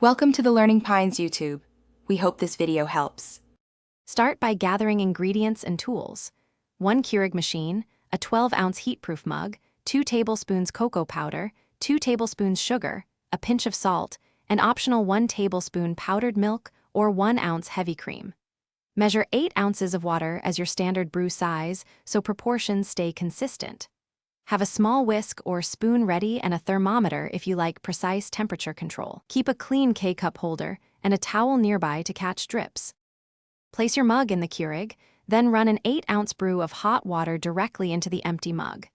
Welcome to the Learning Pines YouTube. We hope this video helps. Start by gathering ingredients and tools. 1 Keurig machine, a 12-ounce heat-proof mug, 2 tablespoons cocoa powder, 2 tablespoons sugar, a pinch of salt, and optional 1 tablespoon powdered milk or 1 ounce heavy cream. Measure 8 ounces of water as your standard brew size so proportions stay consistent. Have a small whisk or spoon ready and a thermometer if you like precise temperature control. Keep a clean K-cup holder and a towel nearby to catch drips. Place your mug in the Keurig, then run an 8-ounce brew of hot water directly into the empty mug.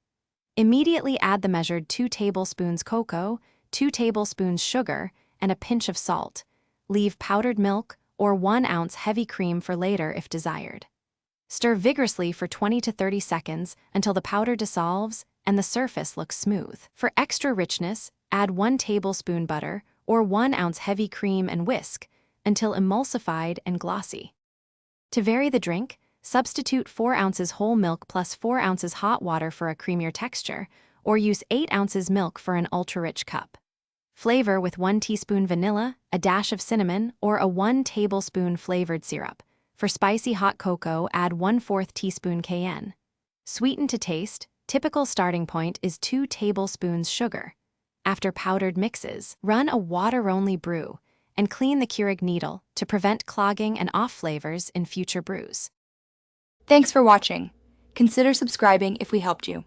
Immediately add the measured 2 tablespoons cocoa, 2 tablespoons sugar, and a pinch of salt. Leave powdered milk or 1 ounce heavy cream for later if desired. Stir vigorously for 20 to 30 seconds until the powder dissolves and the surface looks smooth. For extra richness, add 1 tablespoon butter or 1 ounce heavy cream and whisk until emulsified and glossy. To vary the drink, substitute 4 ounces whole milk plus 4 ounces hot water for a creamier texture, or use 8 ounces milk for an ultra-rich cup. Flavor with 1 teaspoon vanilla, a dash of cinnamon, or a 1 tablespoon flavored syrup. For spicy hot cocoa, add 1/4 teaspoon cayenne. Sweeten to taste. Typical starting point is 2 tablespoons sugar. After powdered mixes, run a water-only brew and clean the Keurig needle to prevent clogging and off flavors in future brews. Thanks for watching. Consider subscribing if we helped you.